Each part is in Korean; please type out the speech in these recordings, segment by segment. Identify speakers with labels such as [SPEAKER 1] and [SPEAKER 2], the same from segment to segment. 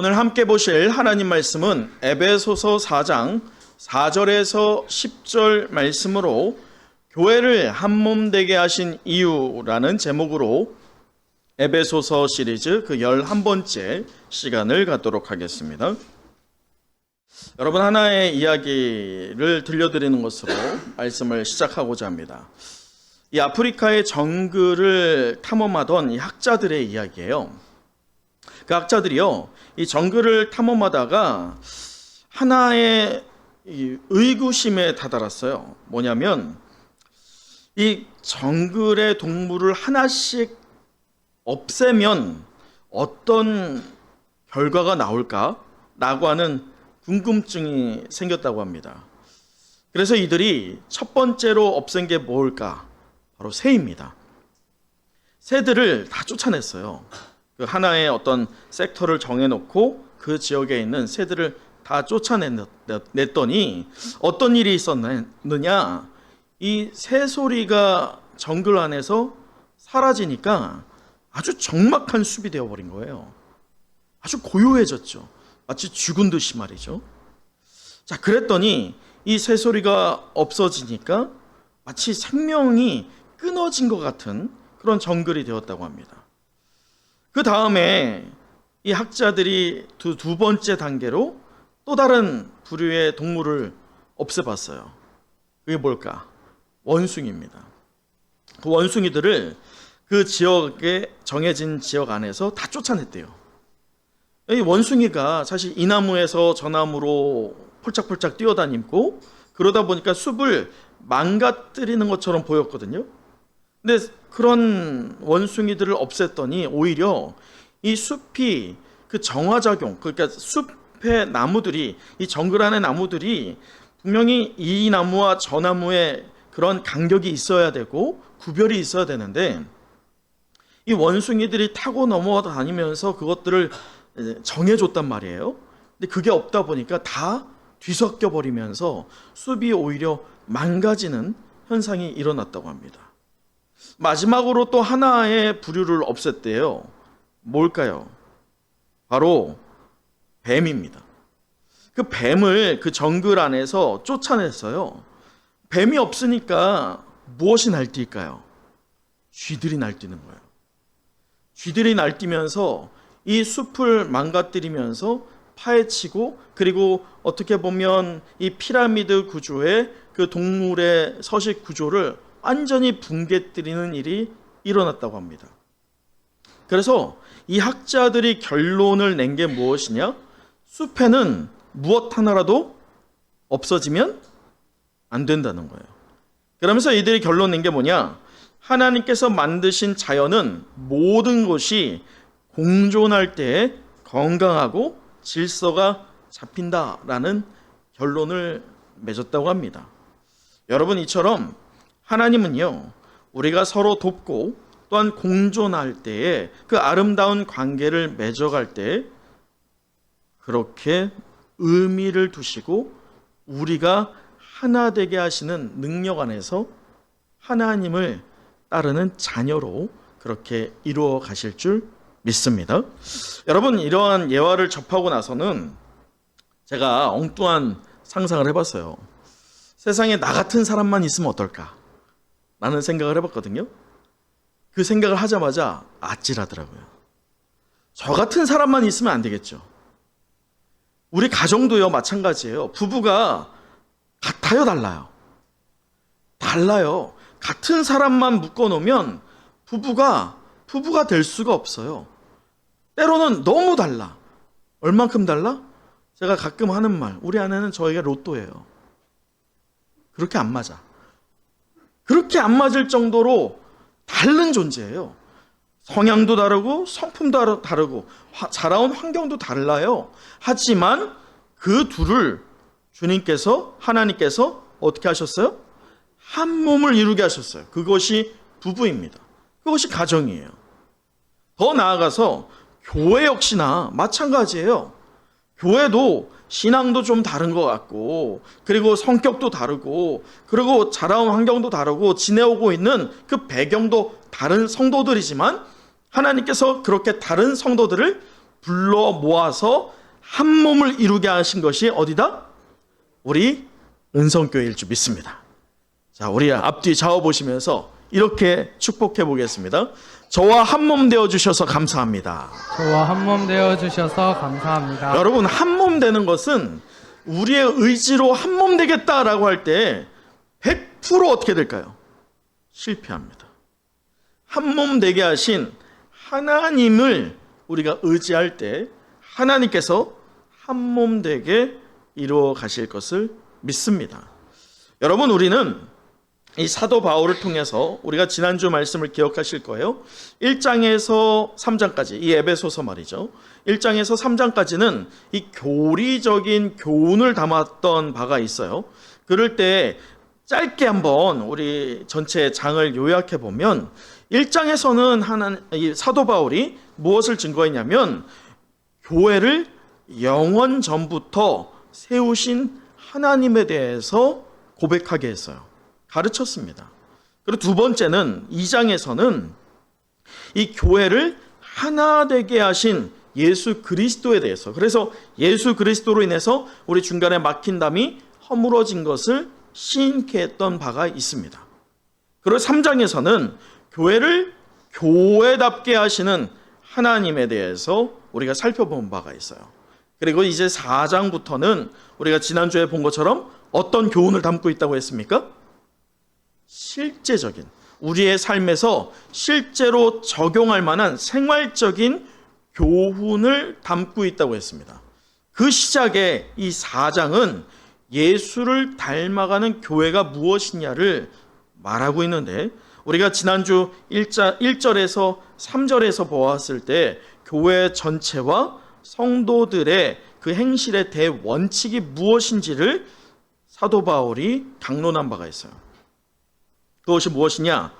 [SPEAKER 1] 오늘 함께 보실 하나님 말씀은 에베소서 4장 4절에서 10절 말씀으로 교회를 한몸 되게 하신 이유라는 제목으로 에베소서 시리즈 그 11번째 시간을 갖도록 하겠습니다. 여러분, 하나의 이야기를 들려드리는 것으로 말씀을 시작하고자 합니다. 이 아프리카의 정글을 탐험하던 이 학자들의 이야기예요. 그 학자들이요, 이 정글을 탐험하다가 하나의 의구심에 다다랐어요. 뭐냐면 이 정글의 동물을 하나씩 없애면 어떤 결과가 나올까라고 하는 궁금증이 생겼다고 합니다. 그래서 이들이 첫 번째로 없앤 게 뭘까? 바로 새입니다. 새들을 다 쫓아냈어요. 그 하나의 어떤 섹터를 정해놓고 그 지역에 있는 새들을 다 쫓아냈더니 어떤 일이 있었느냐? 이 새소리가 정글 안에서 사라지니까 아주 적막한 숲이 되어버린 거예요. 아주 고요해졌죠. 마치 죽은 듯이 말이죠. 자, 그랬더니 이 새소리가 없어지니까 마치 생명이 끊어진 것 같은 그런 정글이 되었다고 합니다. 그 다음에 이 학자들이 두 번째 단계로 또 다른 부류의 동물을 없애봤어요. 그게 뭘까? 원숭이입니다. 그 원숭이들을 그 지역에 정해진 지역 안에서 다 쫓아냈대요. 이 원숭이가 사실 이 나무에서 저 나무로 폴짝폴짝 뛰어다니고 그러다 보니까 숲을 망가뜨리는 것처럼 보였거든요. 근데 그런 원숭이들을 없앴더니 오히려 이 숲이 그 정화작용, 그러니까 숲의 나무들이, 이 정글 안의 나무들이 분명히 이 나무와 저 나무의 그런 간격이 있어야 되고 구별이 있어야 되는데 이 원숭이들이 타고 넘어다니면서 그것들을 정해줬단 말이에요. 근데 그게 없다 보니까 다 뒤섞여 버리면서 숲이 오히려 망가지는 현상이 일어났다고 합니다. 마지막으로 또 하나의 부류를 없앴대요. 뭘까요? 바로 뱀입니다. 그 뱀을 그 정글 안에서 쫓아냈어요. 뱀이 없으니까 무엇이 날뛸까요? 쥐들이 날뛰는 거예요. 쥐들이 날뛰면서 이 숲을 망가뜨리면서 파헤치고, 그리고 어떻게 보면 이 피라미드 구조의 그 동물의 서식 구조를 완전히 붕괴뜨리는 일이 일어났다고 합니다. 그래서 이 학자들이 결론을 낸 게 무엇이냐? 숲에는 무엇 하나라도 없어지면 안 된다는 거예요. 그러면서 이들이 결론 낸 게 뭐냐? 하나님께서 만드신 자연은 모든 것이 공존할 때에 건강하고 질서가 잡힌다라는 결론을 맺었다고 합니다. 여러분, 이처럼 하나님은요, 우리가 서로 돕고 또한 공존할 때에 그 아름다운 관계를 맺어갈 때 그렇게 의미를 두시고 우리가 하나 되게 하시는 능력 안에서 하나님을 따르는 자녀로 그렇게 이루어 가실 줄 믿습니다. 여러분, 이러한 예화를 접하고 나서는 제가 엉뚱한 상상을 해봤어요. 세상에 나 같은 사람만 있으면 어떨까? 라는 생각을 해봤거든요. 그 생각을 하자마자 아찔하더라고요. 저 같은 사람만 있으면 안 되겠죠. 우리 가정도요, 마찬가지예요. 부부가 같아요, 달라요? 달라요. 같은 사람만 묶어놓으면 부부가 될 수가 없어요. 때로는 너무 달라. 얼만큼 달라? 제가 가끔 하는 말, 우리 아내는 저에게 로또예요. 그렇게 안 맞아. 그렇게 안 맞을 정도로 다른 존재예요. 성향도 다르고 성품도 다르고 자라온 환경도 달라요. 하지만 그 둘을 주님께서, 하나님께서 어떻게 하셨어요? 한 몸을 이루게 하셨어요. 그것이 부부입니다. 그것이 가정이에요. 더 나아가서 교회 역시나 마찬가지예요. 교회도 신앙도 좀 다른 것 같고, 그리고 성격도 다르고, 그리고 자라온 환경도 다르고, 지내오고 있는 그 배경도 다른 성도들이지만 하나님께서 그렇게 다른 성도들을 불러 모아서 한 몸을 이루게 하신 것이 어디다? 우리 은성교회일 줄 믿습니다. 자, 우리 앞뒤 좌우 보시면서 이렇게 축복해 보겠습니다. 저와 한 몸 되어 주셔서 감사합니다.
[SPEAKER 2] 저와 한 몸 되어 주셔서 감사합니다.
[SPEAKER 1] 여러분, 한 몸 되는 것은 우리의 의지로 한 몸 되겠다라고 할 때 100% 어떻게 될까요? 실패합니다. 한 몸 되게 하신 하나님을 우리가 의지할 때 하나님께서 한 몸 되게 이루어 가실 것을 믿습니다. 여러분, 우리는 이 사도 바울을 통해서 우리가 지난주 말씀을 기억하실 거예요. 1장에서 3장까지, 이 에베소서 말이죠. 1장에서 3장까지는 이 교리적인 교훈을 담았던 바가 있어요. 그럴 때 짧게 한번 우리 전체 장을 요약해 보면 1장에서는 이 사도 바울이 무엇을 증거했냐면 교회를 영원 전부터 세우신 하나님에 대해서 고백하게 했어요. 가르쳤습니다. 그리고 두 번째는 2장에서는 이 교회를 하나 되게 하신 예수 그리스도에 대해서, 그래서 예수 그리스도로 인해서 우리 중간에 막힌 담이 허물어진 것을 시인케 했던 바가 있습니다. 그리고 3장에서는 교회를 교회답게 하시는 하나님에 대해서 우리가 살펴본 바가 있어요. 그리고 이제 4장부터는 우리가 지난주에 본 것처럼 어떤 교훈을 담고 있다고 했습니까? 실제적인, 우리의 삶에서 실제로 적용할 만한 생활적인 교훈을 담고 있다고 했습니다. 그 시작에 이 4장은 예수를 닮아가는 교회가 무엇이냐를 말하고 있는데, 우리가 지난주 1절에서 3절에서 보았을 때 교회 전체와 성도들의 그 행실의 대원칙이 무엇인지를 사도 바울이 강론한 바가 있어요. 그것이 무엇이냐?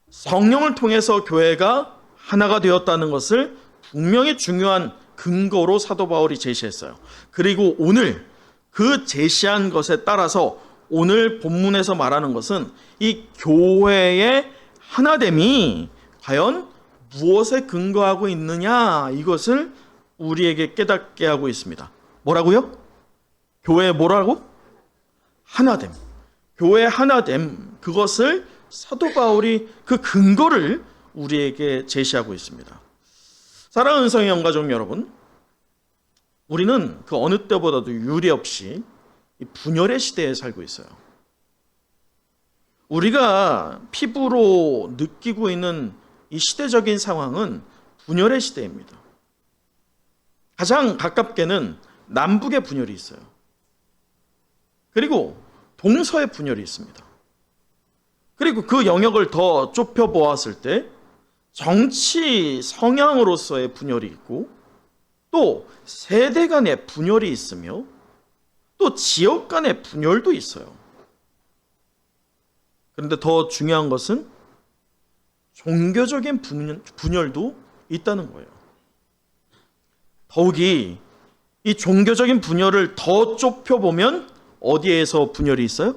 [SPEAKER 1] 성령을 통해서 교회가 하나가 되었다는 것을 분명히 중요한 근거로 사도 바울이 제시했어요. 그리고 오늘 그 제시한 것에 따라서 오늘 본문에서 말하는 것은 이 교회의 하나됨이 과연 무엇에 근거하고 있느냐, 이것을 우리에게 깨닫게 하고 있습니다. 뭐라고요? 교회의 뭐라고? 하나됨. 교회의 하나됨, 그것을 사도 바울이 그 근거를 우리에게 제시하고 있습니다. 사랑하는 은성의 영가족 여러분, 우리는 그 어느 때보다도 유례 없이 분열의 시대에 살고 있어요. 우리가 피부로 느끼고 있는 이 시대적인 상황은 분열의 시대입니다. 가장 가깝게는 남북의 분열이 있어요. 그리고 동서의 분열이 있습니다. 그리고 그 영역을 더 좁혀 보았을 때 정치 성향으로서의 분열이 있고, 또 세대 간의 분열이 있으며, 또 지역 간의 분열도 있어요. 그런데 더 중요한 것은 종교적인 분열도 있다는 거예요. 더욱이 이 종교적인 분열을 더 좁혀보면 어디에서 분열이 있어요?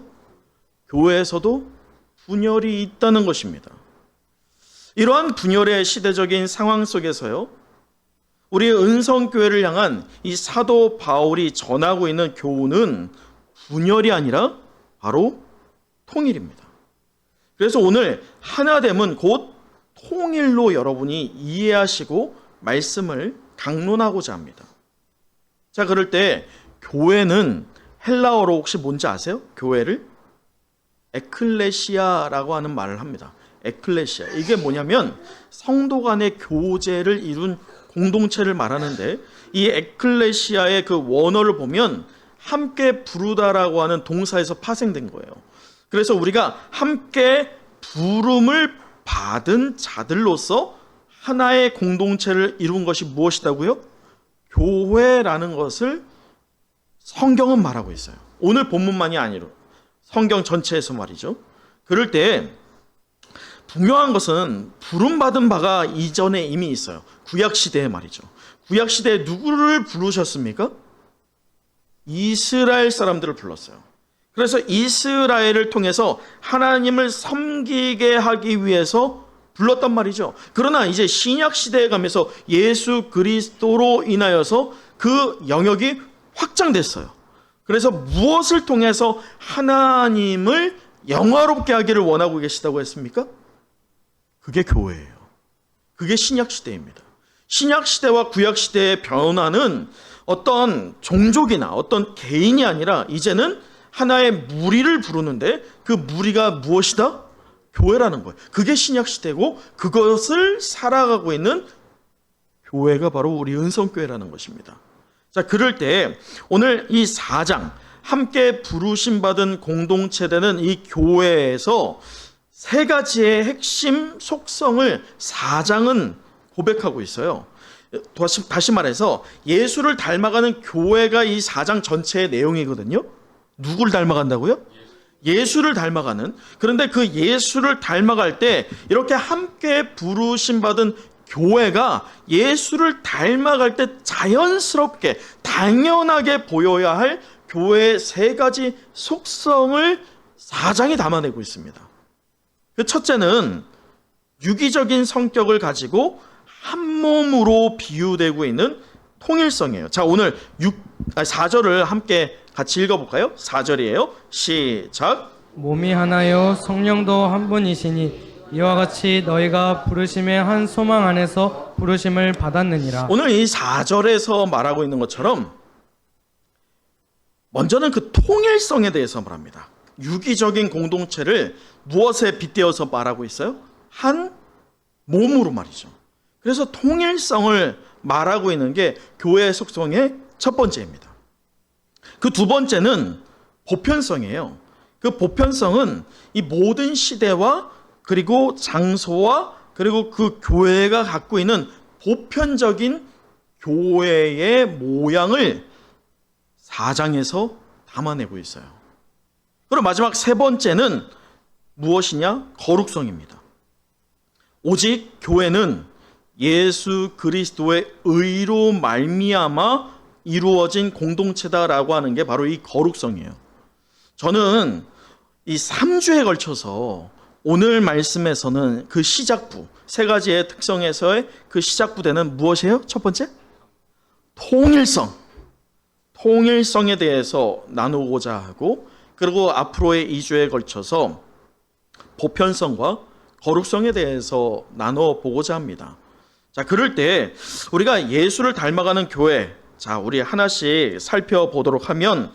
[SPEAKER 1] 교회에서도 분열이 있다는 것입니다. 이러한 분열의 시대적인 상황 속에서요, 우리 은성교회를 향한 이 사도 바울이 전하고 있는 교훈은 분열이 아니라 바로 통일입니다. 그래서 오늘 하나됨은 곧 통일로 여러분이 이해하시고 말씀을 강론하고자 합니다. 자, 그럴 때 교회는 헬라어로 혹시 뭔지 아세요? 교회를 에클레시아라고 하는 말을 합니다. 에클레시아. 이게 뭐냐면 성도 간의 교제를 이룬 공동체를 말하는데, 이 에클레시아의 그 원어를 보면 함께 부르다라고 하는 동사에서 파생된 거예요. 그래서 우리가 함께 부름을 받은 자들로서 하나의 공동체를 이룬 것이 무엇이다고요? 교회라는 것을 성경은 말하고 있어요. 오늘 본문만이 아니라 성경 전체에서 말이죠. 그럴 때 분명한 것은 부름받은 바가 이전에 이미 있어요. 구약시대에 말이죠. 구약시대에 누구를 부르셨습니까? 이스라엘 사람들을 불렀어요. 그래서 이스라엘을 통해서 하나님을 섬기게 하기 위해서 불렀단 말이죠. 그러나 이제 신약 시대에 가면서 예수 그리스도로 인하여서 그 영역이 확장됐어요. 그래서 무엇을 통해서 하나님을 영화롭게 하기를 원하고 계시다고 했습니까? 그게 교회예요. 그게 신약 시대입니다. 신약 시대와 구약 시대의 변화는 어떤 종족이나 어떤 개인이 아니라 이제는 하나의 무리를 부르는데 그 무리가 무엇이다? 교회라는 거예요. 그게 신약 시대고 그것을 살아가고 있는 교회가 바로 우리 은성교회라는 것입니다. 자, 그럴 때 오늘 이 4장 함께 부르심 받은 공동체되는 이 교회에서 세 가지의 핵심 속성을 4장은 고백하고 있어요. 다시 말해서 예수를 닮아가는 교회가 이 4장 전체의 내용이거든요. 누구를 닮아간다고요? 예수를 닮아가는. 그런데 그 예수를 닮아갈 때 이렇게 함께 부르심 받은 교회가 예수를 닮아갈 때 자연스럽게 당연하게 보여야 할 교회의 세 가지 속성을 4장이 담아내고 있습니다. 그 첫째는 유기적인 성격을 가지고 한 몸으로 비유되고 있는 통일성이에요. 자, 오늘 4절을 함께 같이 읽어볼까요? 4절이에요. 시작.
[SPEAKER 2] 몸이 하나요 성령도 한 분이시니 이와 같이 너희가 부르심의 한 소망 안에서 부르심을 받았느니라.
[SPEAKER 1] 오늘 이 4절에서 말하고 있는 것처럼 먼저는 그 통일성에 대해서 말합니다. 유기적인 공동체를 무엇에 빗대어서 말하고 있어요? 한 몸으로 말이죠. 그래서 통일성을 말하고 있는 게 교회의 속성의 첫 번째입니다. 그 두 번째는 보편성이에요. 그 보편성은 이 모든 시대와 그리고 장소와 그리고 그 교회가 갖고 있는 보편적인 교회의 모양을 4장에서 담아내고 있어요. 그리고 마지막 세 번째는 무엇이냐? 거룩성입니다. 오직 교회는 예수 그리스도의 의로 말미암아 이루어진 공동체다라고 하는 게 바로 이 거룩성이에요. 저는 이 3주에 걸쳐서 오늘 말씀에서는 그 시작부, 세 가지의 특성에서의 그 시작부대는 무엇이에요? 첫 번째? 통일성. 통일성에 대해서 나누고자 하고, 그리고 앞으로의 2주에 걸쳐서 보편성과 거룩성에 대해서 나눠 보고자 합니다. 자, 그럴 때 우리가 예수를 닮아가는 교회, 자, 우리 하나씩 살펴보도록 하면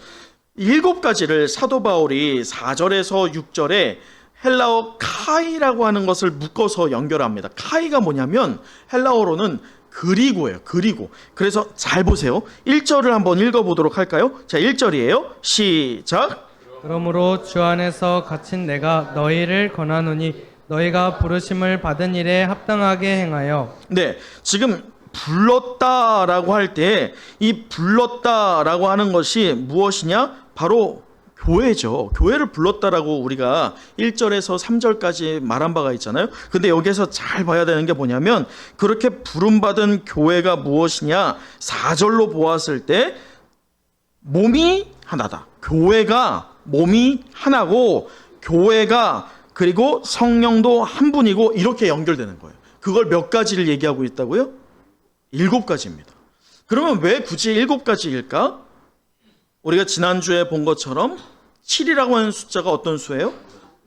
[SPEAKER 1] 7가지를 사도 바울이 4절에서 6절에 헬라어 카이라고 하는 것을 묶어서 연결합니다. 카이가 뭐냐면 헬라어로는 그리고예요. 그리고. 그래서 잘 보세요. 1절을 한번 읽어보도록 할까요? 자, 1절이에요. 시작.
[SPEAKER 2] 그러므로 주 안에서 갇힌 내가 너희를 권하노니 너희가 부르심을 받은 일에 합당하게 행하여.
[SPEAKER 1] 네, 지금 불렀다라고 할 때 이 불렀다라고 하는 것이 무엇이냐? 바로 교회죠. 교회를 불렀다라고 우리가 1절에서 3절까지 말한 바가 있잖아요. 근데 여기서 잘 봐야 되는 게 뭐냐면 그렇게 부름받은 교회가 무엇이냐? 4절로 보았을 때 몸이 하나다. 교회가 몸이 하나고 교회가 그리고 성령도 한 분이고 이렇게 연결되는 거예요. 그걸 몇 가지를 얘기하고 있다고요? 7가지입니다. 그러면 왜 굳이 7가지일까? 우리가 지난주에 본 것처럼 7이라고 하는 숫자가 어떤 수예요?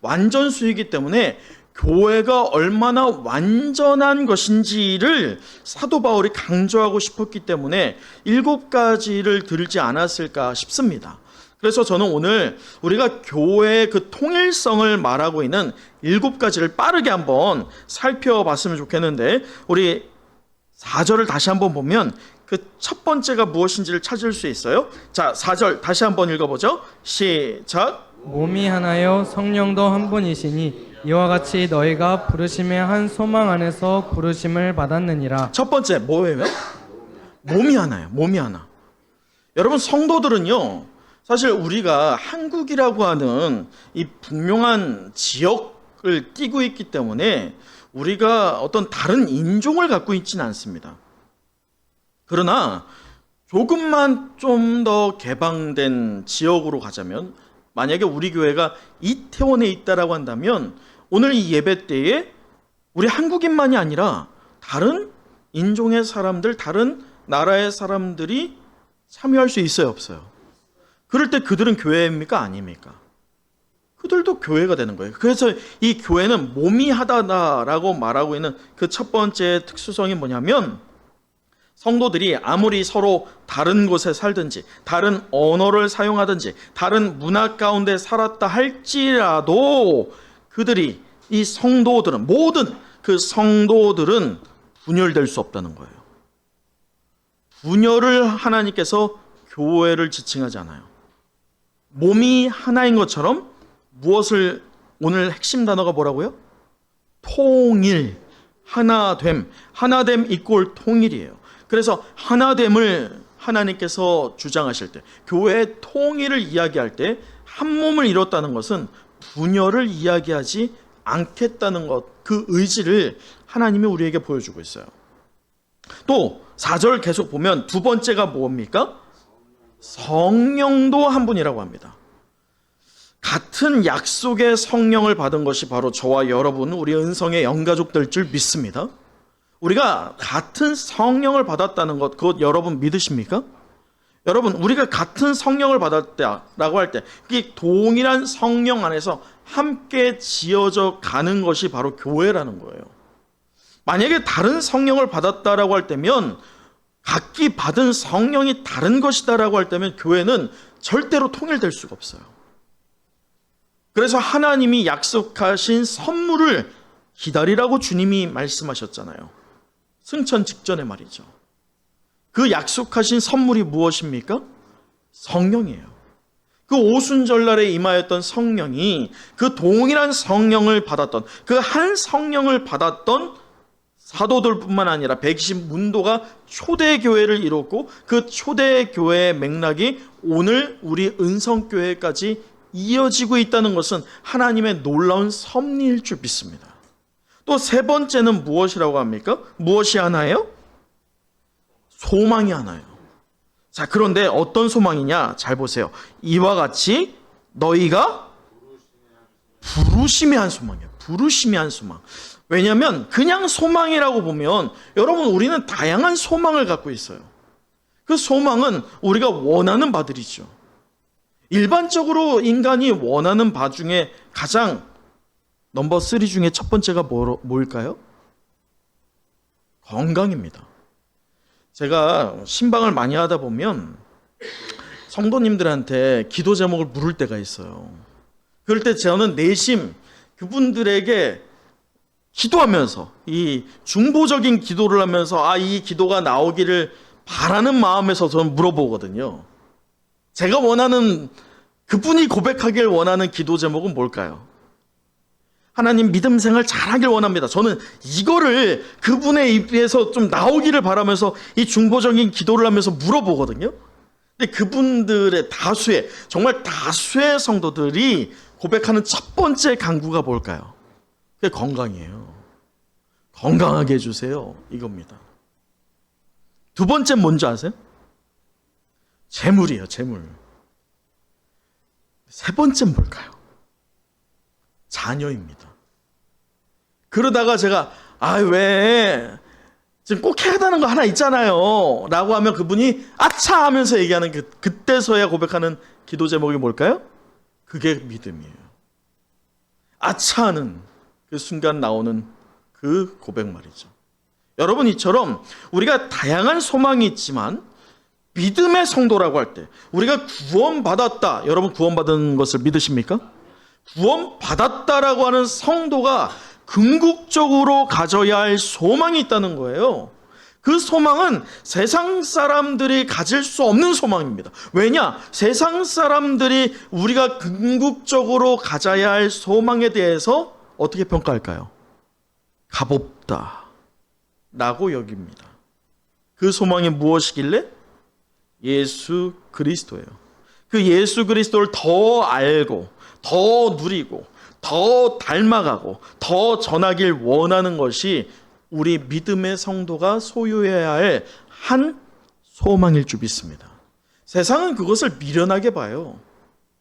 [SPEAKER 1] 완전수이기 때문에 교회가 얼마나 완전한 것인지를 사도 바울이 강조하고 싶었기 때문에 7가지를 들지 않았을까 싶습니다. 그래서 저는 오늘 우리가 교회의 그 통일성을 말하고 있는 7가지를 빠르게 한번 살펴봤으면 좋겠는데, 우리 4절을 다시 한번 보면 그 첫 번째가 무엇인지를 찾을 수 있어요. 자, 4절 다시 한번 읽어보죠. 시작.
[SPEAKER 2] 몸이 하나요 성령도 한 분이시니 이와 같이 너희가 부르심의 한 소망 안에서 부르심을 받았느니라.
[SPEAKER 1] 첫 번째 뭐예요? 몸이 하나예요. 몸이 하나. 여러분, 성도들은요, 사실 우리가 한국이라고 하는 이 분명한 지역을 띠고 있기 때문에 우리가 어떤 다른 인종을 갖고 있지는 않습니다. 그러나 조금만 좀 더 개방된 지역으로 가자면, 만약에 우리 교회가 이태원에 있다라고 한다면 오늘 이 예배 때에 우리 한국인만이 아니라 다른 인종의 사람들, 다른 나라의 사람들이 참여할 수 있어요, 없어요? 그럴 때 그들은 교회입니까? 아닙니까? 그들도 교회가 되는 거예요. 그래서 이 교회는 몸이 하다라고 말하고 있는 그 첫 번째 특수성이 뭐냐면, 성도들이 아무리 서로 다른 곳에 살든지 다른 언어를 사용하든지 다른 문화 가운데 살았다 할지라도 그들이, 이 성도들은, 모든 그 성도들은 분열될 수 없다는 거예요. 분열을 하나님께서 교회를 지칭하지 않아요. 몸이 하나인 것처럼 무엇을, 오늘 핵심 단어가 뭐라고요? 통일, 하나됨. 하나됨 이꼴 통일이에요. 그래서 하나됨을 하나님께서 주장하실 때, 교회의 통일을 이야기할 때 한 몸을 이뤘다는 것은 분열을 이야기하지 않겠다는 것, 그 의지를 하나님이 우리에게 보여주고 있어요. 또 4절 계속 보면 두 번째가 뭡니까? 성령도 한 분이라고 합니다. 같은 약속의 성령을 받은 것이 바로 저와 여러분, 우리 은성의 영가족들 줄 믿습니다. 우리가 같은 성령을 받았다는 것, 그것 여러분 믿으십니까? 여러분, 우리가 같은 성령을 받았다라고 할 때, 이 동일한 성령 안에서 함께 지어져 가는 것이 바로 교회라는 거예요. 만약에 다른 성령을 받았다라고 할 때면, 각기 받은 성령이 다른 것이다라고 할 때면 교회는 절대로 통일될 수가 없어요. 그래서 하나님이 약속하신 선물을 기다리라고 주님이 말씀하셨잖아요. 승천 직전에 말이죠. 그 약속하신 선물이 무엇입니까? 성령이에요. 그 오순절날에 임하였던 성령이, 그 동일한 성령을 받았던, 그 한 성령을 받았던 사도들뿐만 아니라 120 문도가 초대교회를 이뤘고, 그 초대교회의 맥락이 오늘 우리 은성교회까지 이어지고 있다는 것은 하나님의 놀라운 섭리일 줄 믿습니다. 또 세 번째는 무엇이라고 합니까? 무엇이 하나예요? 소망이 하나예요. 자, 그런데 어떤 소망이냐? 잘 보세요. 이와 같이 너희가 부르심의 한 소망이에요. 부르심의 한 소망. 왜냐하면 그냥 소망이라고 보면, 여러분, 우리는 다양한 소망을 갖고 있어요. 그 소망은 우리가 원하는 바들이죠. 일반적으로 인간이 원하는 바 중에 가장 넘버 3 중에 첫 번째가 뭘까요? 건강입니다. 제가 신방을 많이 하다 보면 성도님들한테 기도 제목을 물을 때가 있어요. 그럴 때 저는 내심 그분들에게 기도하면서, 이 중보적인 기도를 하면서 이 기도가 나오기를 바라는 마음에서 저는 물어보거든요. 제가 원하는, 그분이 고백하길 원하는 기도 제목은 뭘까요? 하나님, 믿음 생활 잘하길 원합니다. 저는 이거를 그분의 입에서 좀 나오기를 바라면서 이 중보적인 기도를 하면서 물어보거든요. 근데 그분들의 다수의, 정말 다수의 성도들이 고백하는 첫 번째 간구가 뭘까요? 그게 건강이에요. 건강하게 해주세요. 이겁니다. 두 번째 뭔지 아세요? 재물이에요, 재물. 세 번째는 뭘까요? 자녀입니다. 그러다가 제가 왜 지금 꼭 해야 되는 거 하나 있잖아요 라고 하면 그분이 아차 하면서 얘기하는 그때서야 고백하는 기도 제목이 뭘까요? 그게 믿음이에요. 아차 하는 그 순간 나오는 그 고백 말이죠. 여러분, 이처럼 우리가 다양한 소망이 있지만 믿음의 성도라고 할 때, 우리가 구원받았다, 여러분 구원받은 것을 믿으십니까? 구원받았다라고 하는 성도가 궁극적으로 가져야 할 소망이 있다는 거예요. 그 소망은 세상 사람들이 가질 수 없는 소망입니다. 왜냐? 세상 사람들이 우리가 궁극적으로 가져야 할 소망에 대해서 어떻게 평가할까요? 값없다 라고 여깁니다. 그 소망이 무엇이길래? 예수 그리스도예요. 그 예수 그리스도를 더 알고 더 누리고 더 닮아가고 더 전하길 원하는 것이 우리 믿음의 성도가 소유해야 할 한 소망일 줄 믿습니다. 세상은 그것을 미련하게 봐요.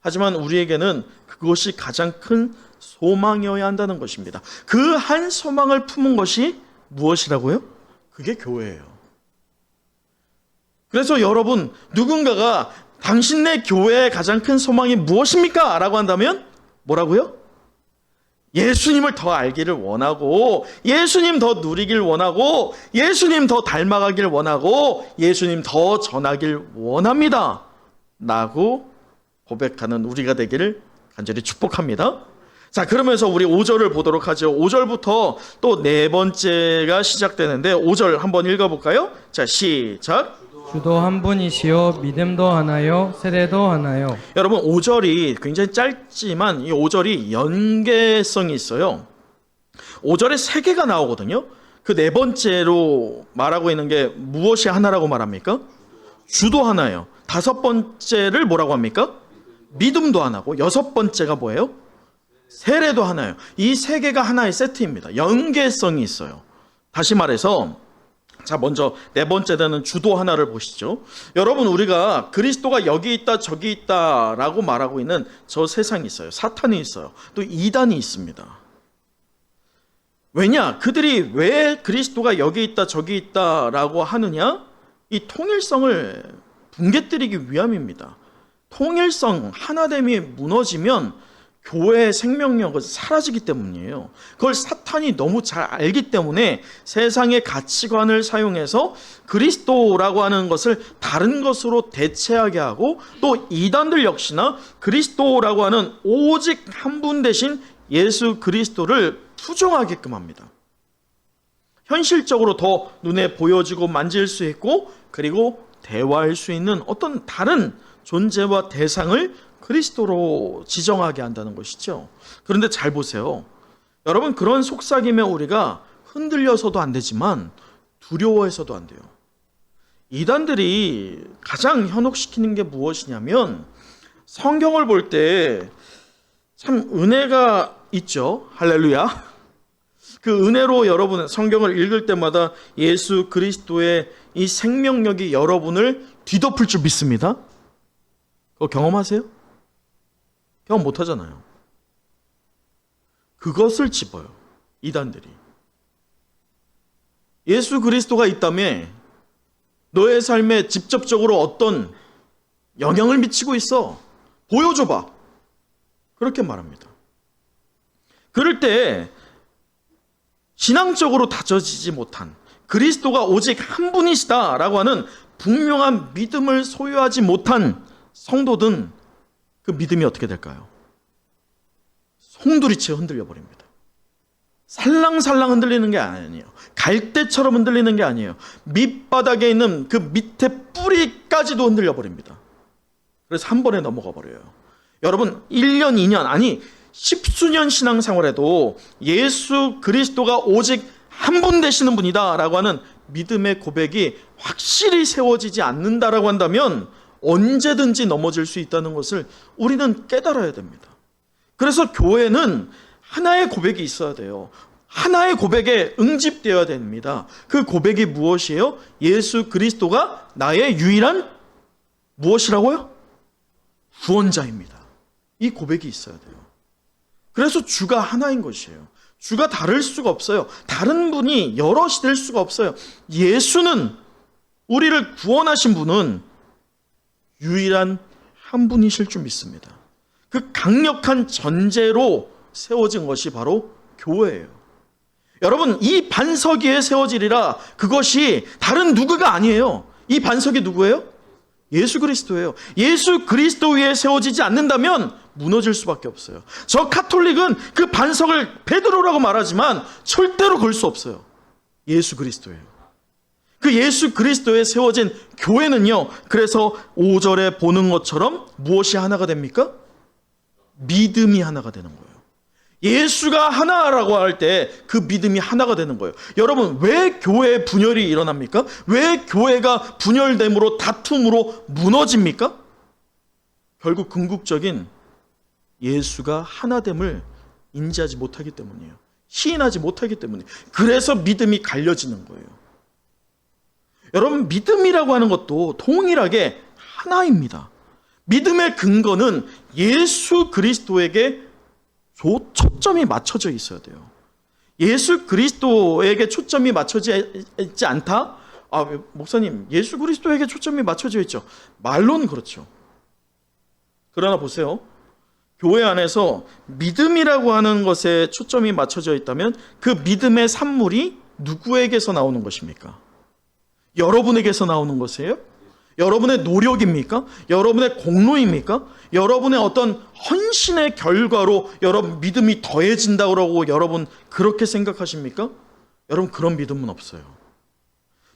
[SPEAKER 1] 하지만 우리에게는 그것이 가장 큰 소망이어야 한다는 것입니다. 그 한 소망을 품은 것이 무엇이라고요? 그게 교회예요. 그래서 여러분, 누군가가 당신네 교회의 가장 큰 소망이 무엇입니까? 라고 한다면 뭐라고요? 예수님을 더 알기를 원하고, 예수님 더 누리길 원하고, 예수님 더 닮아가길 원하고, 예수님 더 전하길 원합니다 라고 고백하는 우리가 되기를 간절히 축복합니다. 자, 그러면서 우리 5절을 보도록 하죠. 5절부터 또 네 번째가 시작되는데 5절 한번 읽어볼까요? 자, 시작.
[SPEAKER 2] 주도 한 분이시요 믿음도 하나요 세례도 하나요.
[SPEAKER 1] 여러분, 5절이 굉장히 짧지만 이 5절이 연계성이 있어요. 5절에 세 개가 나오거든요. 그 네 번째로 말하고 있는 게 무엇이 하나라고 말합니까? 주도 하나요. 다섯 번째를 뭐라고 합니까? 믿음도 하나고, 여섯 번째가 뭐예요? 세례도 하나요. 이 세 개가 하나의 세트입니다. 연계성이 있어요. 다시 말해서, 자, 먼저 네 번째 되는 주도 하나를 보시죠. 여러분, 우리가 그리스도가 여기 있다 저기 있다라고 말하고 있는 저 세상이 있어요. 사탄이 있어요. 또 이단이 있습니다. 왜냐? 그들이 왜 그리스도가 여기 있다 저기 있다라고 하느냐? 이 통일성을 붕괴뜨리기 위함입니다. 통일성, 하나됨이 무너지면 교회의 생명력은 사라지기 때문이에요. 그걸 사탄이 너무 잘 알기 때문에 세상의 가치관을 사용해서 그리스도라고 하는 것을 다른 것으로 대체하게 하고, 또 이단들 역시나 그리스도라고 하는 오직 한 분 대신 예수 그리스도를 부정하게끔 합니다. 현실적으로 더 눈에 보여지고 만질 수 있고, 그리고 대화할 수 있는 어떤 다른 존재와 대상을 그리스도로 지정하게 한다는 것이죠. 그런데 잘 보세요. 여러분, 그런 속삭임에 우리가 흔들려서도 안 되지만 두려워해서도 안 돼요. 이단들이 가장 현혹시키는 게 무엇이냐면, 성경을 볼 때 참 은혜가 있죠. 할렐루야. 그 은혜로 여러분 성경을 읽을 때마다 예수 그리스도의 이 생명력이 여러분을 뒤덮을 줄 믿습니다. 그거 경험하세요? 경험 못 하잖아요. 그것을 집어요, 이단들이. 예수 그리스도가 있다며 너의 삶에 직접적으로 어떤 영향을 미치고 있어. 보여줘봐. 그렇게 말합니다. 그럴 때 신앙적으로 다져지지 못한, 그리스도가 오직 한 분이시다라고 하는 분명한 믿음을 소유하지 못한 성도든 그 믿음이 어떻게 될까요? 송두리째 흔들려 버립니다. 살랑살랑 흔들리는 게 아니에요. 갈대처럼 흔들리는 게 아니에요. 밑바닥에 있는 그 밑에 뿌리까지도 흔들려 버립니다. 그래서 한 번에 넘어가 버려요. 여러분, 1년, 2년, 아니 10수년 신앙생활에도 예수 그리스도가 오직 한 분 되시는 분이다 라고 하는 믿음의 고백이 확실히 세워지지 않는다라고 한다면 언제든지 넘어질 수 있다는 것을 우리는 깨달아야 됩니다. 그래서 교회는 하나의 고백이 있어야 돼요. 하나의 고백에 응집되어야 됩니다. 그 고백이 무엇이에요? 예수 그리스도가 나의 유일한 무엇이라고요? 구원자입니다. 이 고백이 있어야 돼요. 그래서 주가 하나인 것이에요. 주가 다를 수가 없어요. 다른 분이 여럿이 될 수가 없어요. 예수는, 우리를 구원하신 분은 유일한 한 분이실 줄 믿습니다. 그 강력한 전제로 세워진 것이 바로 교회예요. 여러분, 이 반석 위에 세워지리라, 그것이 다른 누구가 아니에요. 이 반석이 누구예요? 예수 그리스도예요. 예수 그리스도 위에 세워지지 않는다면 무너질 수밖에 없어요. 저 카톨릭은 그 반석을 베드로라고 말하지만 절대로 걸 수 없어요. 예수 그리스도예요. 그 예수 그리스도에 세워진 교회는요, 그래서 5절에 보는 것처럼 무엇이 하나가 됩니까? 믿음이 하나가 되는 거예요. 예수가 하나라고 할 때 그 믿음이 하나가 되는 거예요. 여러분, 왜 교회에 분열이 일어납니까? 왜 교회가 분열됨으로, 다툼으로 무너집니까? 결국 궁극적인 예수가 하나됨을 인지하지 못하기 때문이에요. 시인하지 못하기 때문이에요. 그래서 믿음이 갈려지는 거예요. 여러분, 믿음이라고 하는 것도 동일하게 하나입니다. 믿음의 근거는 예수 그리스도에게 초점이 맞춰져 있어야 돼요. 예수 그리스도에게 초점이 맞춰져 있지 않다? 목사님, 예수 그리스도에게 초점이 맞춰져 있죠. 말로는 그렇죠. 그러나 보세요. 교회 안에서 믿음이라고 하는 것에 초점이 맞춰져 있다면 그 믿음의 산물이 누구에게서 나오는 것입니까? 여러분에게서 나오는 것이에요? 여러분의 노력입니까? 여러분의 공로입니까? 여러분의 어떤 헌신의 결과로 여러분 믿음이 더해진다고 여러분 그렇게 생각하십니까? 여러분 그런 믿음은 없어요.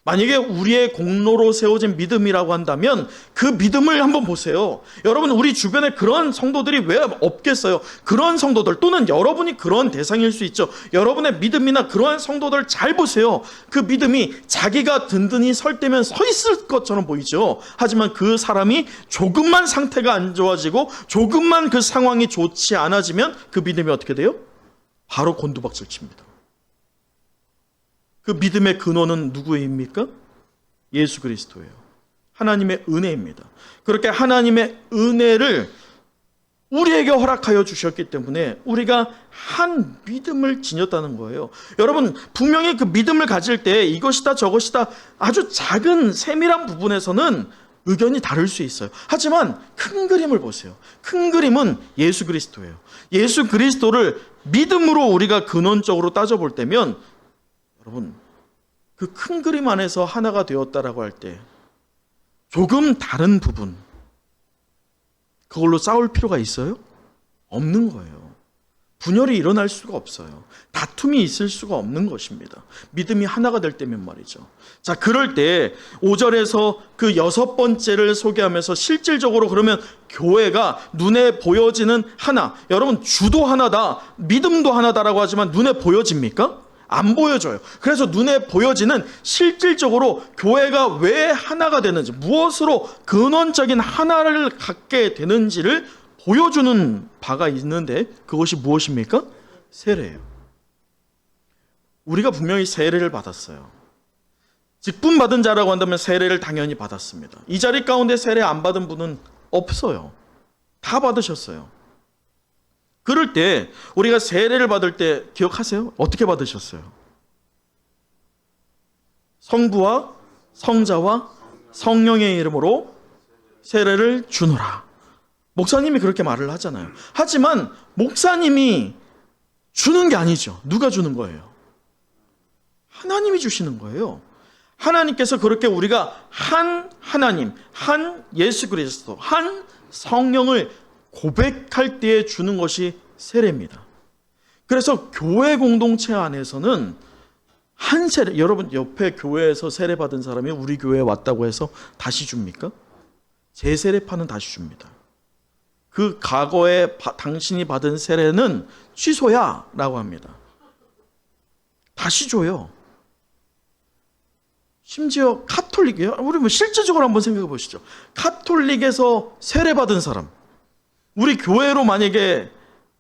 [SPEAKER 1] 만약에 우리의 공로로 세워진 믿음이라고 한다면 그 믿음을 한번 보세요. 여러분 우리 주변에 그런 성도들이 왜 없겠어요? 그런 성도들 또는 여러분이 그런 대상일 수 있죠. 여러분의 믿음이나 그러한 성도들 잘 보세요. 그 믿음이 자기가 든든히 설 때면 서 있을 것처럼 보이죠. 하지만 그 사람이 조금만 상태가 안 좋아지고 조금만 그 상황이 좋지 않아지면 그 믿음이 어떻게 돼요? 바로 곤두박질 칩니다. 그 믿음의 근원은 누구입니까? 예수 그리스도예요. 하나님의 은혜입니다. 그렇게 하나님의 은혜를 우리에게 허락하여 주셨기 때문에 우리가 한 믿음을 지녔다는 거예요. 여러분 분명히 그 믿음을 가질 때 이것이다 저것이다 아주 작은 세밀한 부분에서는 의견이 다를 수 있어요. 하지만 큰 그림을 보세요. 큰 그림은 예수 그리스도예요. 예수 그리스도를 믿음으로 우리가 근원적으로 따져볼 때면 여러분 그 큰 그림 안에서 하나가 되었다라고 할 때 조금 다른 부분 그걸로 싸울 필요가 있어요? 없는 거예요. 분열이 일어날 수가 없어요. 다툼이 있을 수가 없는 것입니다. 믿음이 하나가 될 때면 말이죠. 자, 그럴 때 5절에서 그 6번째를 소개하면서 실질적으로 그러면 교회가 눈에 보여지는 하나, 여러분 주도 하나다, 믿음도 하나다라고 하지만 눈에 보여집니까? 안 보여져요. 그래서 눈에 보여지는 실질적으로 교회가 왜 하나가 되는지, 무엇으로 근원적인 하나를 갖게 되는지를 보여주는 바가 있는데 그것이 무엇입니까? 세례예요. 우리가 분명히 세례를 받았어요. 직분 받은 자라고 한다면 세례를 당연히 받았습니다. 이 자리 가운데 세례 안 받은 분은 없어요. 다 받으셨어요. 그럴 때 우리가 세례를 받을 때 기억하세요? 어떻게 받으셨어요? 성부와 성자와 성령의 이름으로 세례를 주노라. 목사님이 그렇게 말을 하잖아요. 하지만 목사님이 주는 게 아니죠. 누가 주는 거예요? 하나님이 주시는 거예요. 하나님께서 그렇게 우리가 한 하나님, 한 예수 그리스도, 한 성령을 고백할 때에 주는 것이 세례입니다. 그래서 교회 공동체 안에서는 한 세례, 여러분 옆에 교회에서 세례 받은 사람이 우리 교회에 왔다고 해서 다시 줍니까? 재세례파는 다시 줍니다. 그 과거에 당신이 받은 세례는 취소야 라고 합니다. 다시 줘요. 심지어 카톨릭이요? 우리 뭐 실질적으로 한번 생각해 보시죠. 카톨릭에서 세례 받은 사람, 우리 교회로 만약에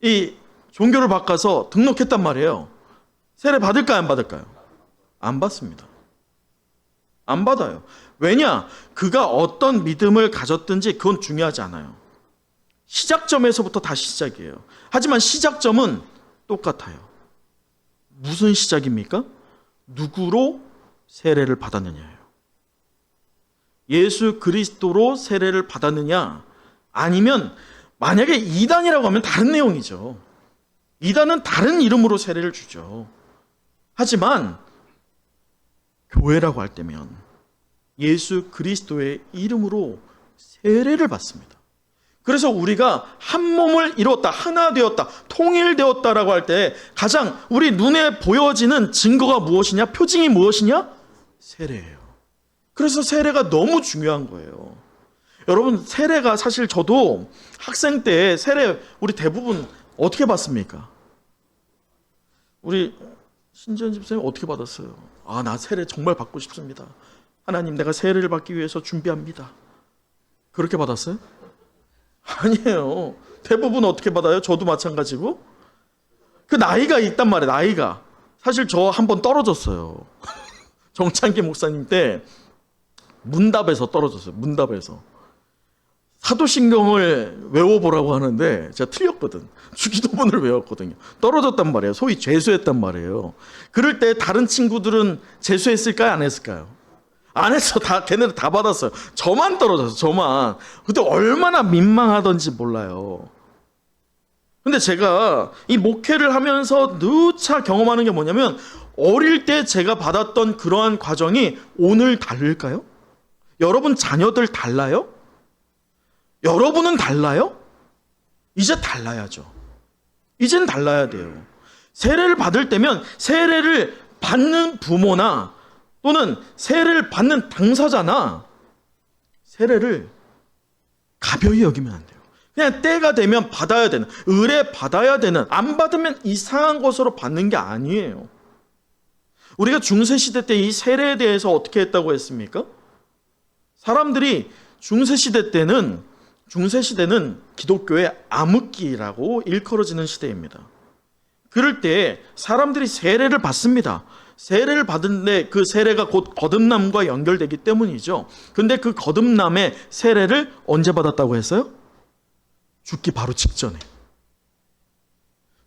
[SPEAKER 1] 이 종교를 바꿔서 등록했단 말이에요. 세례 받을까요? 안 받을까요? 안 받습니다. 안 받아요. 왜냐? 그가 어떤 믿음을 가졌든지 그건 중요하지 않아요. 시작점에서부터 다시 시작이에요. 하지만 시작점은 똑같아요. 무슨 시작입니까? 누구로 세례를 받았느냐예요. 예수 그리스도로 세례를 받았느냐, 아니면 만약에 이단이라고 하면 다른 내용이죠. 이단은 다른 이름으로 세례를 주죠. 하지만 교회라고 할 때면 예수 그리스도의 이름으로 세례를 받습니다. 그래서 우리가 한 몸을 이뤘다, 하나 되었다, 통일되었다라고 할 때 가장 우리 눈에 보여지는 증거가 무엇이냐? 표징이 무엇이냐? 세례예요. 그래서 세례가 너무 중요한 거예요. 여러분, 세례가 사실 저도 학생 때 세례 우리 대부분 어떻게 받습니까? 우리 신지연 집사님 어떻게 받았어요? 나 세례 정말 받고 싶습니다. 하나님, 내가 세례를 받기 위해서 준비합니다. 그렇게 받았어요? 아니에요. 대부분 어떻게 받아요? 저도 마찬가지고. 그 나이가 있단 말이에요. 나이가. 사실 저 한 번 떨어졌어요. 정창기 목사님 때 문답에서 떨어졌어요. 문답에서. 사도신경을 외워보라고 하는데 제가 틀렸거든. 주기도문을 외웠거든요. 떨어졌단 말이에요. 소위 재수했단 말이에요. 그럴 때 다른 친구들은 재수했을까요? 안 했을까요? 안 했어. 걔네들 다 받았어요. 저만 떨어졌어. 저만. 그때 얼마나 민망하던지 몰라요. 근데 제가 이 목회를 하면서 누차 경험하는 게 뭐냐면, 어릴 때 제가 받았던 그러한 과정이 오늘 다를까요? 여러분 자녀들 달라요? 여러분은 달라요? 이제 달라야죠. 이젠 달라야 돼요. 세례를 받을 때면 세례를 받는 부모나 또는 세례를 받는 당사자나 세례를 가벼이 여기면 안 돼요. 그냥 때가 되면 받아야 되는, 의뢰 받아야 되는, 안 받으면 이상한 것으로 받는 게 아니에요. 우리가 중세시대 때 이 세례에 대해서 어떻게 했다고 했습니까? 사람들이 중세시대는 기독교의 암흑기라고 일컬어지는 시대입니다. 그럴 때 사람들이 세례를 받습니다. 세례를 받은데 그 세례가 곧 거듭남과 연결되기 때문이죠. 근데 그 거듭남의 세례를 언제 받았다고 했어요? 죽기 바로 직전에.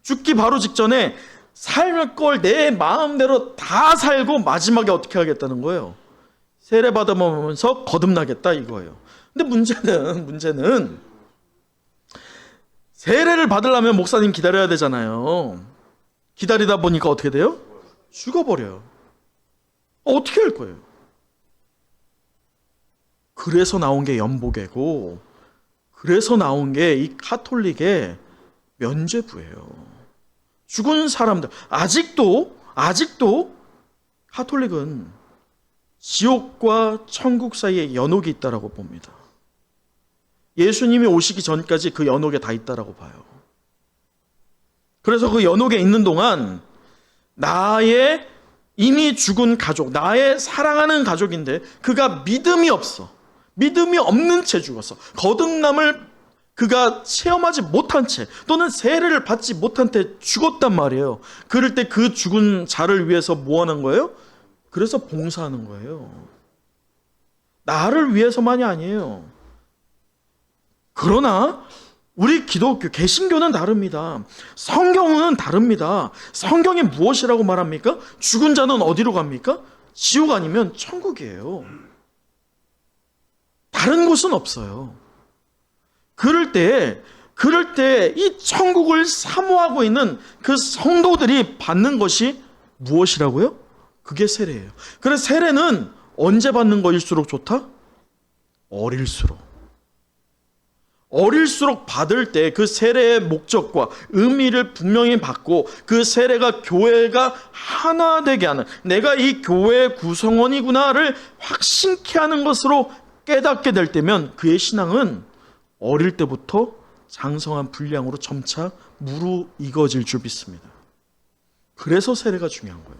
[SPEAKER 1] 죽기 바로 직전에 살 걸 내 마음대로 다 살고 마지막에 어떻게 하겠다는 거예요? 세례 받아보면서 거듭나겠다 이거예요. 근데 문제는 세례를 받으려면 목사님 기다려야 되잖아요. 기다리다 보니까 어떻게 돼요? 죽어버려요. 어떻게 할 거예요? 그래서 나온 게 연보계고, 그래서 나온 게 이 카톨릭의 면죄부예요. 죽은 사람들, 아직도 카톨릭은 지옥과 천국 사이에 연옥이 있다라고 봅니다. 예수님이 오시기 전까지 그 연옥에 다 있다라고 봐요. 그래서 그 연옥에 있는 동안 나의 이미 죽은 가족, 나의 사랑하는 가족인데 그가 믿음이 없어. 믿음이 없는 채 죽었어. 거듭남을 그가 체험하지 못한 채 또는 세례를 받지 못한 채 죽었단 말이에요. 그럴 때 그 죽은 자를 위해서 뭐 하는 거예요? 그래서 봉사하는 거예요. 나를 위해서만이 아니에요. 그러나 우리 기독교, 개신교는 다릅니다. 성경은 다릅니다. 성경이 무엇이라고 말합니까? 죽은 자는 어디로 갑니까? 지옥 아니면 천국이에요. 다른 곳은 없어요. 그럴 때 이 천국을 사모하고 있는 그 성도들이 받는 것이 무엇이라고요? 그게 세례예요. 그래서 세례는 언제 받는 것일수록 좋다? 어릴수록 받을 때 그 세례의 목적과 의미를 분명히 받고 그 세례가 교회가 하나 되게 하는, 내가 이 교회의 구성원이구나를 확신케 하는 것으로 깨닫게 될 때면 그의 신앙은 어릴 때부터 장성한 분량으로 점차 무르익어질 줄 믿습니다. 그래서 세례가 중요한 거예요.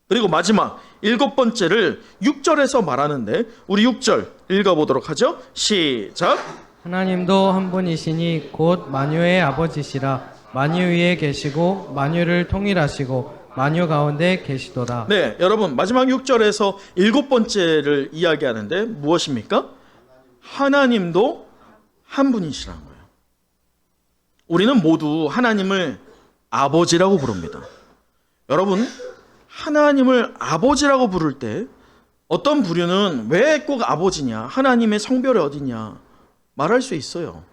[SPEAKER 1] 그리고 마지막 7번째를 6절에서 말하는데 우리 6절 읽어보도록 하죠. 시작.
[SPEAKER 2] 하나님도 한 분이시니 곧 만유의 아버지시라. 만유 위에 계시고 만유를 통일하시고 만유 가운데 계시도다.
[SPEAKER 1] 네, 여러분 마지막 6절에서 7번째를 이야기하는데 무엇입니까? 하나님도 한 분이시라는 거예요. 우리는 모두 하나님을 아버지라고 부릅니다. 여러분, 하나님을 아버지라고 부를 때 어떤 부류는 왜 꼭 아버지냐, 하나님의 성별이 어디냐 말할 수 있어요.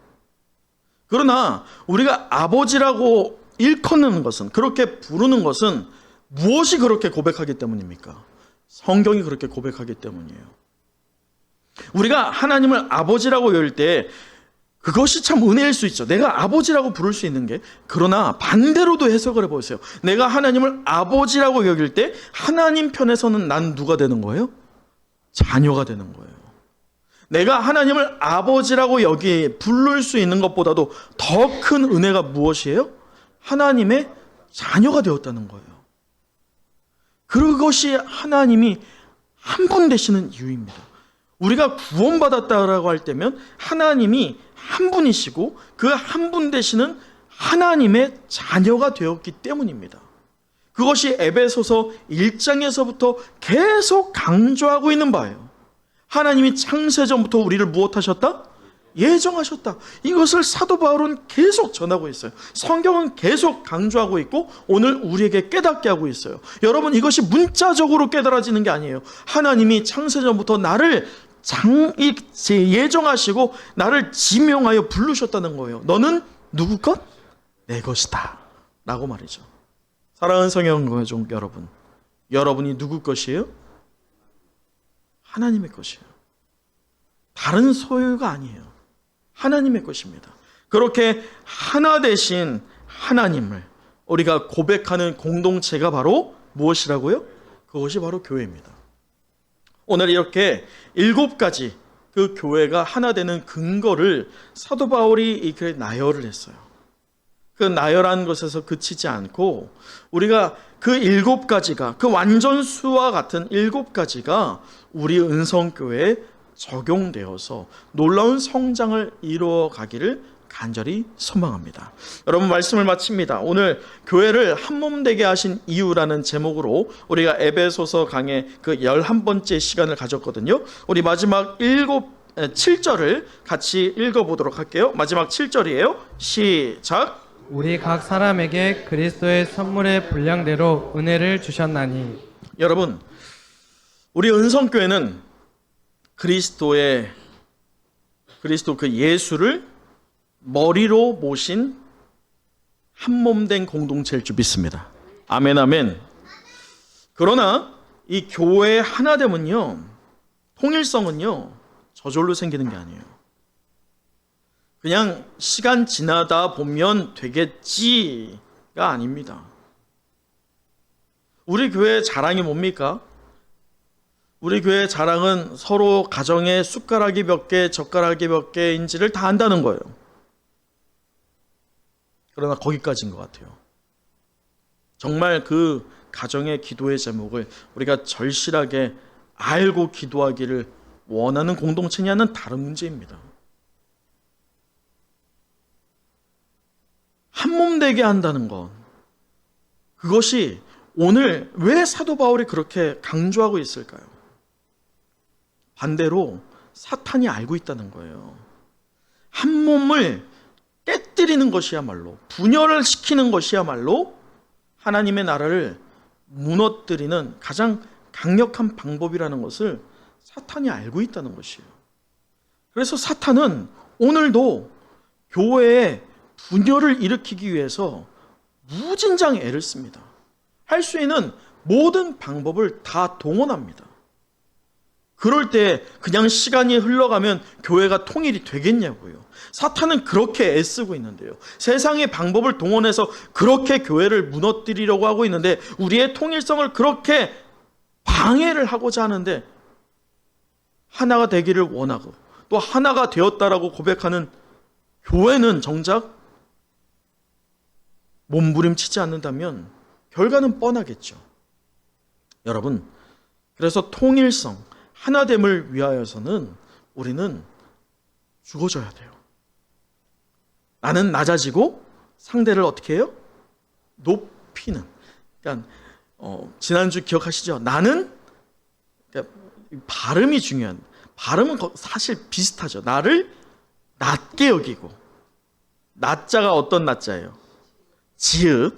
[SPEAKER 1] 그러나 우리가 아버지라고 일컫는 것은, 그렇게 부르는 것은 무엇이 그렇게 고백하기 때문입니까? 성경이 그렇게 고백하기 때문이에요. 우리가 하나님을 아버지라고 여길 때 그것이 참 은혜일 수 있죠. 내가 아버지라고 부를 수 있는 게. 그러나 반대로도 해석을 해보세요. 내가 하나님을 아버지라고 여길 때 하나님 편에서는 난 누가 되는 거예요? 자녀가 되는 거예요. 내가 하나님을 아버지라고 부를 수 있는 것보다도 더 큰 은혜가 무엇이에요? 하나님의 자녀가 되었다는 거예요. 그것이 하나님이 한 분 되시는 이유입니다. 우리가 구원받았다라고 할 때면 하나님이 한 분이시고 그 한 분 되시는 하나님의 자녀가 되었기 때문입니다. 그것이 에베소서 1장에서부터 계속 강조하고 있는 바예요. 하나님이 창세전부터 우리를 무엇하셨다? 예정하셨다. 이것을 사도 바울은 계속 전하고 있어요. 성경은 계속 강조하고 있고 오늘 우리에게 깨닫게 하고 있어요. 여러분, 이것이 문자적으로 깨달아지는 게 아니에요. 하나님이 창세전부터 나를 예정하시고 나를 지명하여 부르셨다는 거예요. 너는 누구 것? 내 것이다 라고 말이죠. 사랑하는 성경가족 여러분, 여러분이 누구 것이에요? 하나님의 것이에요. 다른 소유가 아니에요. 하나님의 것입니다. 그렇게 하나 되신 하나님을 우리가 고백하는 공동체가 바로 무엇이라고요? 그것이 바로 교회입니다. 오늘 이렇게 7가지 그 교회가 하나 되는 근거를 사도 바울이 이렇게 나열을 했어요. 그 나열한 것에서 그치지 않고 우리가 그 7가지가 그 완전수와 같은 7가지가 우리 은성교회에 적용되어서 놀라운 성장을 이루어가기를 간절히 소망합니다. 여러분, 말씀을 마칩니다. 오늘 교회를 한몸 되게 하신 이유라는 제목으로 우리가 에베소서 강의 그 11번째 시간을 가졌거든요. 우리 마지막 7절을 같이 읽어보도록 할게요. 마지막 7절이에요. 시작.
[SPEAKER 2] 우리 각 사람에게 그리스도의 선물의 분량대로 은혜를 주셨나니.
[SPEAKER 1] 여러분, 우리 은성교회는 그리스도 그 예수를 머리로 모신 한몸된 공동체일 줄 믿습니다. 아멘, 아멘. 그러나 이 교회의 하나됨은요, 통일성은요, 저절로 생기는 게 아니에요. 그냥 시간 지나다 보면 되겠지가 아닙니다. 우리 교회의 자랑이 뭡니까? 우리 교회의 자랑은 서로 가정에 숟가락이 몇 개, 젓가락이 몇 개인지를 다 안다는 거예요. 그러나 거기까지인 것 같아요. 정말 그 가정의 기도의 제목을 우리가 절실하게 알고 기도하기를 원하는 공동체냐는 다른 문제입니다. 한몸 되게 한다는 것, 그것이 오늘 왜 사도 바울이 그렇게 강조하고 있을까요? 반대로 사탄이 알고 있다는 거예요. 한 몸을 깨뜨리는 것이야말로, 분열을 시키는 것이야말로 하나님의 나라를 무너뜨리는 가장 강력한 방법이라는 것을 사탄이 알고 있다는 것이에요. 그래서 사탄은 오늘도 교회에 분열을 일으키기 위해서 무진장 애를 씁니다. 할 수 있는 모든 방법을 다 동원합니다. 그럴 때 그냥 시간이 흘러가면 교회가 통일이 되겠냐고요. 사탄은 그렇게 애쓰고 있는데요. 세상의 방법을 동원해서 그렇게 교회를 무너뜨리려고 하고 있는데, 우리의 통일성을 그렇게 방해를 하고자 하는데, 하나가 되기를 원하고 또 하나가 되었다라고 고백하는 교회는 정작 몸부림치지 않는다면 결과는 뻔하겠죠. 여러분, 그래서 통일성, 하나됨을 위하여서는 우리는 죽어져야 돼요. 나는 낮아지고 상대를 어떻게 해요? 높이는. 그러니까 지난주 기억하시죠? 나는, 그러니까 발음이 중요한, 발음은 사실 비슷하죠. 나를 낮게 여기고, 낮자가 어떤 낮자예요? 지읒.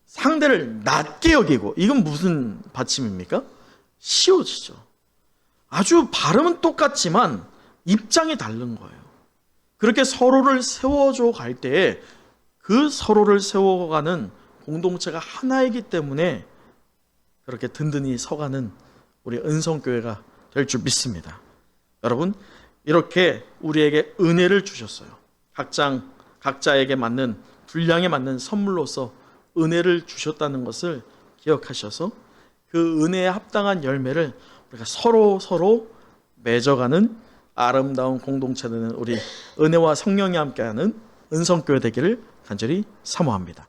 [SPEAKER 1] 상대를 낮게 여기고, 이건 무슨 받침입니까? 시옷이죠. 아주 발음은 똑같지만 입장이 다른 거예요. 그렇게 서로를 세워줘 갈 때에 그 서로를 세워가는 공동체가 하나이기 때문에 그렇게 든든히 서가는 우리 은성교회가 될 줄 믿습니다. 여러분, 이렇게 우리에게 은혜를 주셨어요. 각자에게 맞는, 분량에 맞는 선물로서 은혜를 주셨다는 것을 기억하셔서 그 은혜에 합당한 열매를 우리가 서로 맺어가는 아름다운 공동체 되는 우리 은혜와 성령이 함께하는 은성교회 되기를 간절히 사모합니다.